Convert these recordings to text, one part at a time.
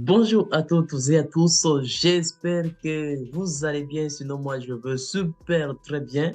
Bonjour à toutes et à tous, j'espère que vous allez bien, sinon moi je veux super très bien.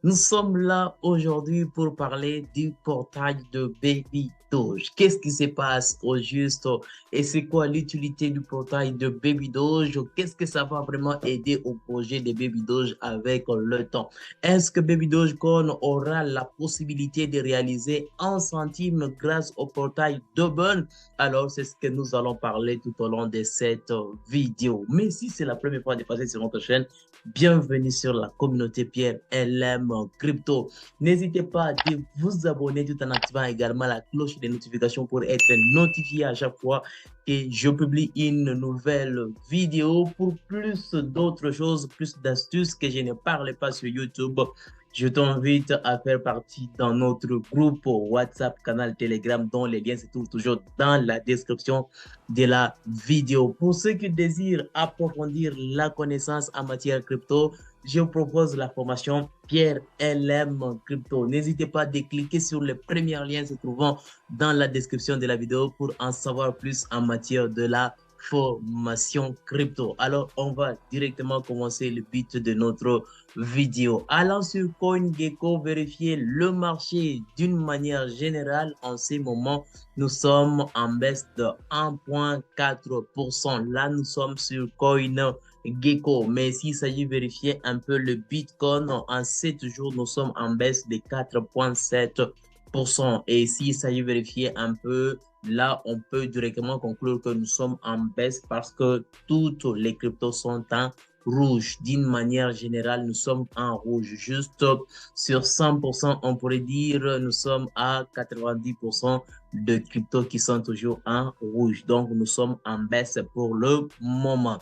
Nous sommes là aujourd'hui pour parler du portail de Baby Doge. Qu'est-ce qui se passe au juste et c'est quoi l'utilité du portail de Baby Doge? Qu'est-ce que ça va vraiment aider au projet de Baby Doge avec le temps? Est-ce que Baby Dogecoin aura la possibilité de réaliser un centime grâce au portail d'Oben? Alors, c'est ce que nous allons parler tout au long de cette vidéo. Mais si c'est la première fois de passer sur notre chaîne, bienvenue sur la communauté Pierre LM Crypto. N'hésitez pas à vous abonner tout en activant également la cloche des notifications pour être notifié à chaque fois que je publie une nouvelle vidéo. Pour plus d'autres choses, plus d'astuces que je ne parle pas sur YouTube, je t'invite à faire partie dans notre groupe WhatsApp, canal Telegram, dont les liens se trouvent toujours dans la description de la vidéo. Pour ceux qui désirent approfondir la connaissance en matière crypto, je propose la formation Pierre LM Crypto. N'hésitez pas à cliquer sur les premiers liens se trouvant dans la description de la vidéo pour en savoir plus en matière de la formation crypto. Alors, on va directement commencer le but de notre vidéo. Allant sur CoinGecko, vérifier le marché d'une manière générale. En ces moments, nous sommes en baisse de 1,4%. Là, nous sommes sur CoinGecko. Mais s'il s'agit de vérifier un peu le Bitcoin, en 7 jours, nous sommes en baisse de 4,7%. Et s'il s'agit de vérifier un peu, là, on peut directement conclure que nous sommes en baisse parce que toutes les cryptos sont en rouge. D'une manière générale, nous sommes en rouge. Juste sur 100%, on pourrait dire nous sommes à 90% de cryptos qui sont toujours en rouge. Donc, nous sommes en baisse pour le moment.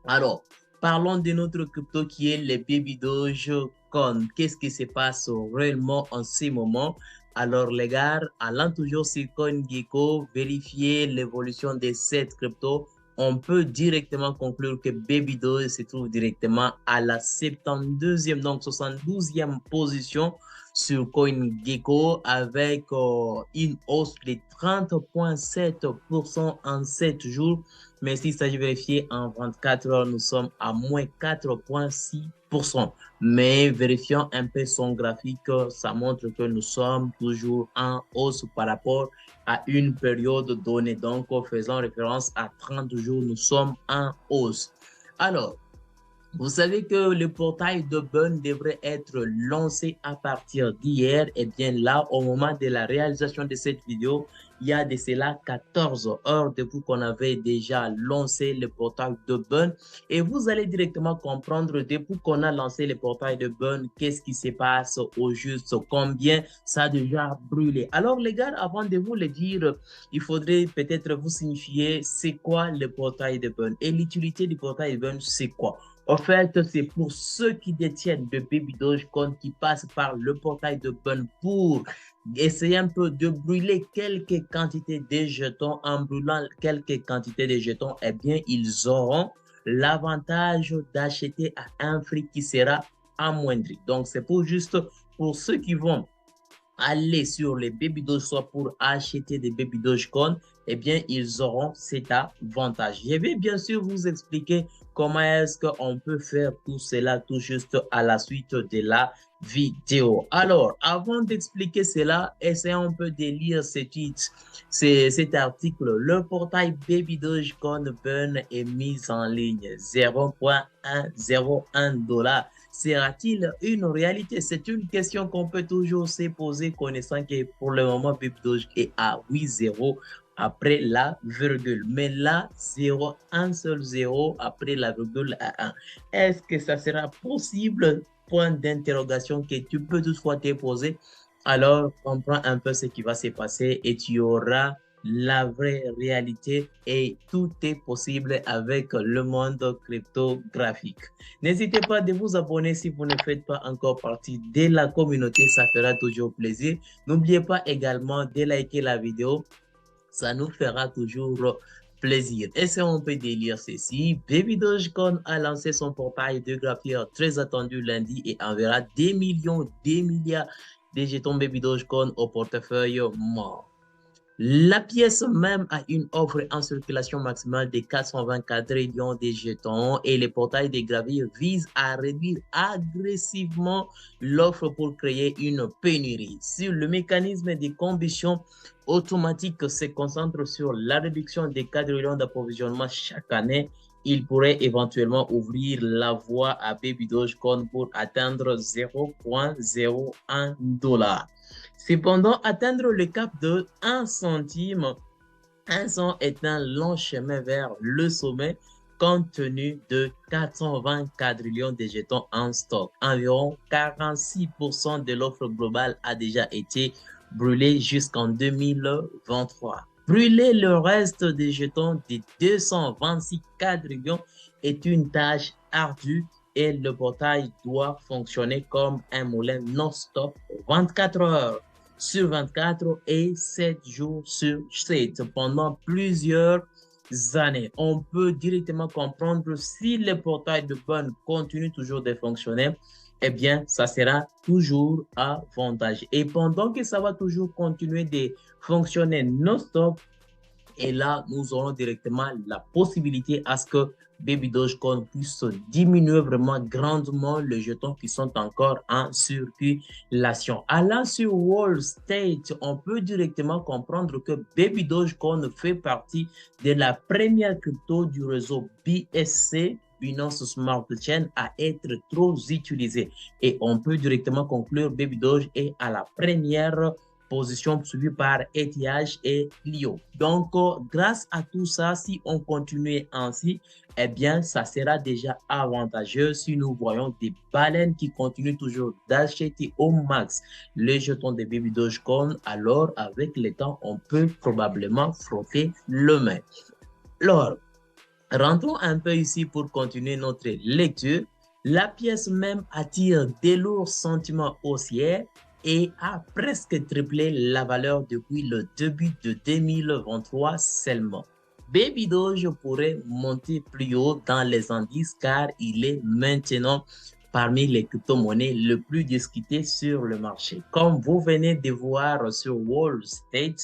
Alors, parlons de notre crypto qui est le Baby Dogecoin. Qu'est-ce qui se passe réellement en ce moment? Alors, les gars, allant toujours sur CoinGecko, vérifier l'évolution de cette crypto, on peut directement conclure que Baby Doge se trouve directement à la 72e, donc 72e position sur CoinGecko avec une hausse de 30,7% en 7 jours. Mais s'il s'agit de vérifier en 24 heures, nous sommes à moins 4,6%. Mais vérifiant un peu son graphique, ça montre que nous sommes toujours en hausse par rapport à une période donnée. Donc, en faisant référence à 30 jours, nous sommes en hausse. Alors, vous savez que le portail de Bun devrait être lancé à partir d'hier. Et bien là, au moment de la réalisation de cette vidéo, il y a de cela 14 heures depuis qu'on avait déjà lancé le portail de Bun. Et vous allez directement comprendre depuis qu'on a lancé le portail de Bun, qu'est-ce qui se passe au juste, combien ça a déjà brûlé. Alors les gars, avant de vous le dire, il faudrait peut-être vous signifier c'est quoi le portail de Bun et l'utilité du portail de Bun, c'est quoi. En fait, c'est pour ceux qui détiennent de Baby Dogecoin qui passent par le portail de Bun pour essayer un peu de brûler quelques quantités de jetons. En brûlant quelques quantités de jetons, eh bien, ils auront l'avantage d'acheter à un prix qui sera amoindri. Donc, c'est pour juste pour ceux qui vont aller sur les Baby Doge soit pour acheter des Baby Dogecoin, eh bien, ils auront cet avantage. Je vais bien sûr vous expliquer comment est-ce qu'on peut faire tout cela tout juste à la suite de la vidéo. Alors, avant d'expliquer cela, essayons un peu de lire cet article. Le portail Baby Dogecoin Burn est mis en ligne 0,101 $. Sera-t-il une réalité? C'est une question qu'on peut toujours se poser, connaissant que pour le moment, BitDoge est à 8,0 après la virgule. Mais là, 0, un seul 0 après la virgule à 1. Est-ce que ça sera possible? Point d'interrogation que tu peux toutefois te poser. Alors, comprends un peu ce qui va se passer et tu auras la vraie réalité et tout est possible avec le monde cryptographique. N'hésitez pas de vous abonner si vous ne faites pas encore partie de la communauté, ça fera toujours plaisir. N'oubliez pas également de liker la vidéo, ça nous fera toujours plaisir. Et si on peut délire ceci, Baby Dogecoin a lancé son portail de graphire très attendu lundi et enverra des millions, des milliards de jetons Baby Dogecoin au portefeuille mort. La pièce même a une offre en circulation maximale de 424 millions de jetons et les portails de gravir visent à réduire agressivement l'offre pour créer une pénurie. Si le mécanisme de combustion automatique se concentre sur la réduction des quadrillions d'approvisionnement chaque année, il pourrait éventuellement ouvrir la voie à Baby Dogecoin pour atteindre 0,01 $. Cependant, atteindre le cap de 1 centime, 1 cent est un long chemin vers le sommet compte tenu de 420 quadrillions de jetons en stock. Environ 46% de l'offre globale a déjà été brûlée jusqu'en 2023. Brûler le reste des jetons de 226 quadrillions est une tâche ardue et le portail doit fonctionner comme un moulin non-stop 24 heures sur 24 et 7 jours sur 7 pendant plusieurs années. On peut directement comprendre si le portail de Bun continue toujours de fonctionner, eh bien, ça sera toujours avantageux. Et pendant que ça va toujours continuer de fonctionner non-stop, et là, nous aurons directement la possibilité à ce que Baby Dogecoin puisse diminuer vraiment grandement les jetons qui sont encore en circulation. Allant sur Wall Street, on peut directement comprendre que Baby Dogecoin fait partie de la première crypto du réseau BSC, Binance Smart Chain, à être trop utilisée. Et on peut directement conclure Baby Doge est à la première position suivie par ETH et Clio. Donc, grâce à tout ça, si on continue ainsi, eh bien, ça sera déjà avantageux si nous voyons des baleines qui continuent toujours d'acheter au max les jetons de Baby Dogecoin. Alors, avec le temps, on peut probablement frotter le main. Alors, rentrons un peu ici pour continuer notre lecture. La pièce même attire des lourds sentiments haussiers et a presque triplé la valeur depuis le début de 2023 seulement. Baby Doge pourrait monter plus haut dans les indices car il est maintenant parmi les crypto-monnaies le plus discutées sur le marché. Comme vous venez de voir sur Wall Street,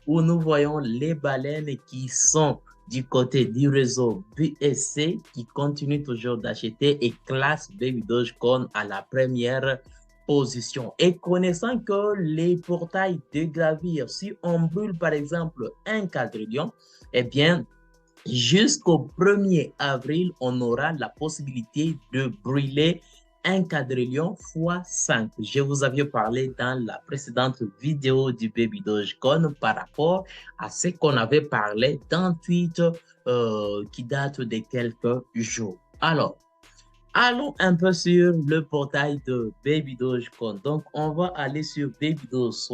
où nous voyons les baleines qui sont du côté du réseau BSC qui continue toujours d'acheter et classe Baby Dogecoin à la première position. Et connaissant que les portails de gravir, si on brûle par exemple un quadrillion, eh bien, jusqu'au 1er avril, on aura la possibilité de brûler un quadrillion fois 5. Je vous avais parlé dans la précédente vidéo du Baby Dogecoin par rapport à ce qu'on avait parlé d'un tweet qui date de quelques jours. Alors, allons un peu sur le portail de Baby Dogecoin. Donc, on va aller sur Baby Doge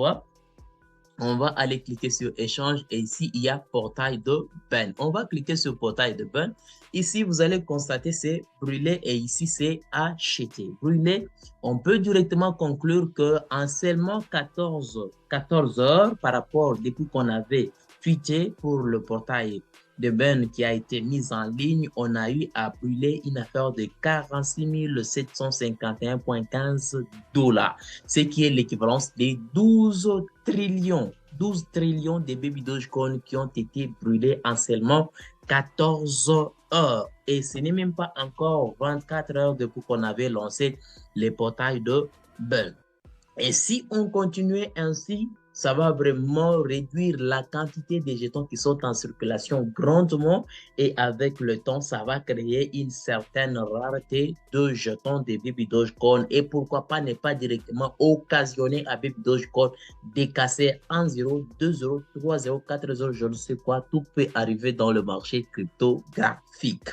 on va aller cliquer sur échange et ici, il y a portail de Ben. On va cliquer sur portail de Ben. Ici, vous allez constater c'est brûlé et ici, c'est acheté. Brûlé, on peut directement conclure qu'en seulement 14 heures par rapport depuis qu'on avait tweeté pour le portail de Ben qui a été mis en ligne, on a eu à brûler une affaire de 46 751,15 $, ce qui est l'équivalence des 12 trillions de Baby Dogecoin qui ont été brûlés en seulement 14 heures. Et ce n'est même pas encore 24 heures depuis qu'on avait lancé les portails de Ben. Et si on continuait ainsi, ça va vraiment réduire la quantité de jetons qui sont en circulation grandement et avec le temps, ça va créer une certaine rareté de jetons de Baby Dogecoin et pourquoi pas ne pas directement occasionner à Baby Dogecoin de casser 1 0, 2 0, 3 0, 4 0, je ne sais quoi, tout peut arriver dans le marché cryptographique.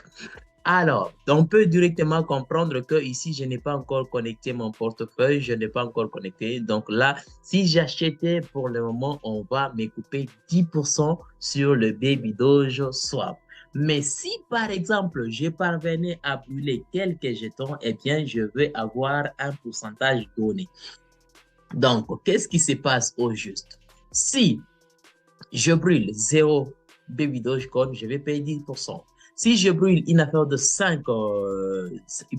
Alors, on peut directement comprendre que ici, je n'ai pas encore connecté mon portefeuille, je n'ai pas encore connecté. Donc là, si j'achetais pour le moment, on va me couper 10% sur le Baby Doge Swap. Mais si, par exemple, je parvenais à brûler quelques jetons, eh bien, je vais avoir un pourcentage donné. Donc, qu'est-ce qui se passe au juste? Si je brûle 0 Baby Dogecoin, je vais payer 10%. Si je brûle une affaire de 5,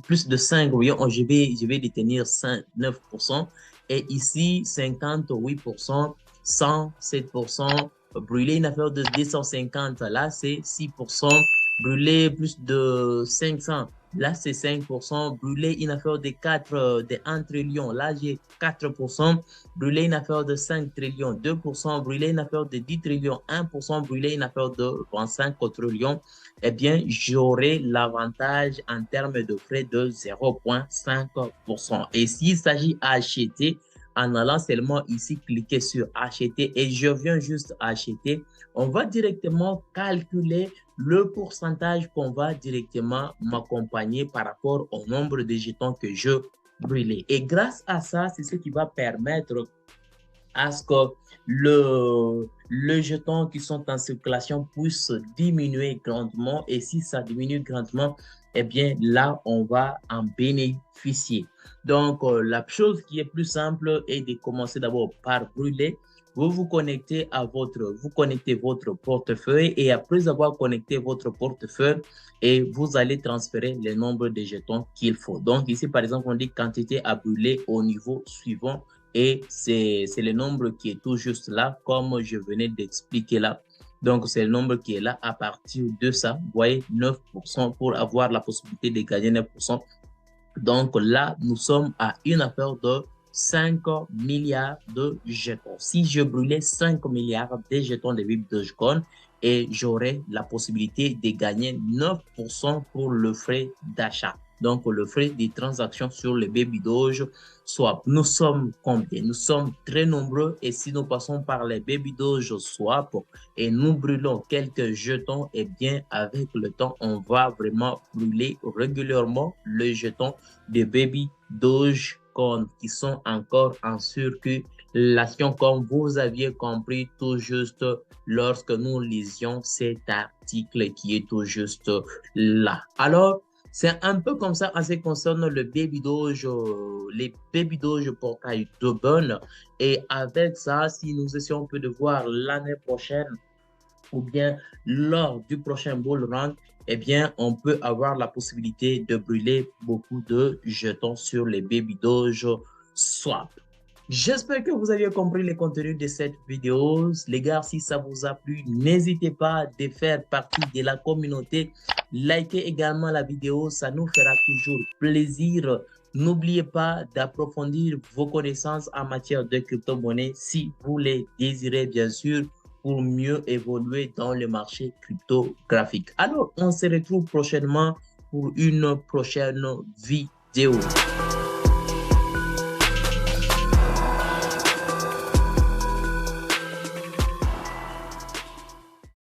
plus de 5, oui, je vais détenir 9%. Et ici, 58%, 100, 7%, Brûler une affaire de 250, là, c'est 6%. Brûler plus de 500, là, c'est 5%. Brûler une affaire de 1 trillion, là, j'ai 4%. Brûler une affaire de 5 trillions, 2%. Brûler une affaire de 10 trillions, 1%. Brûler une affaire de 25 trillions, eh bien, j'aurai l'avantage en termes de frais de 0,5%. Et s'il s'agit d'acheter, en allant seulement ici, cliquer sur acheter et je viens juste acheter, on va directement calculer le pourcentage qu'on va directement m'accompagner par rapport au nombre de jetons que je brûlais. Et grâce à ça, c'est ce qui va permettre à ce que le jeton qui sont en circulation puisse diminuer grandement. Et si ça diminue grandement, eh bien là, on va en bénéficier. Donc, la chose qui est plus simple est de commencer d'abord par brûler. Vous connectez votre portefeuille et après avoir connecté votre portefeuille, et vous allez transférer le nombre de jetons qu'il faut. Donc ici, par exemple, on dit quantité à brûler au niveau suivant et c'est le nombre qui est tout juste là, comme je venais d'expliquer là. Donc, c'est le nombre qui est là à partir de ça. Vous voyez, 9% pour avoir la possibilité de gagner 9%. Donc là, nous sommes à une affaire de 5 milliards de jetons. Si je brûlais 5 milliards de jetons de Baby Dogecoin, et j'aurais la possibilité de gagner 9% pour le frais d'achat. Donc, le frais des transactions sur le Baby Doge Swap. Nous sommes combien? Nous sommes très nombreux et si nous passons par les Baby Doge Swap et nous brûlons quelques jetons, eh bien, avec le temps, on va vraiment brûler régulièrement le jeton de Baby Dogecoin qui sont encore en circulation, comme vous aviez compris tout juste lorsque nous lisions cet article qui est tout juste là. Alors, c'est un peu comme ça en ce qui concerne le Baby Doge, les Baby Doge portail de bonne. Et avec ça, si nous essayons un peu de voir l'année prochaine ou bien lors du prochain bull run, eh bien, on peut avoir la possibilité de brûler beaucoup de jetons sur les Baby Doge Swap. J'espère que vous avez compris le contenu de cette vidéo. Les gars, si ça vous a plu, n'hésitez pas à faire partie de la communauté. Likez également la vidéo, ça nous fera toujours plaisir. N'oubliez pas d'approfondir vos connaissances en matière de crypto-monnaie si vous les désirez, bien sûr, pour mieux évoluer dans le marché cryptographique. Alors, on se retrouve prochainement pour une prochaine vidéo.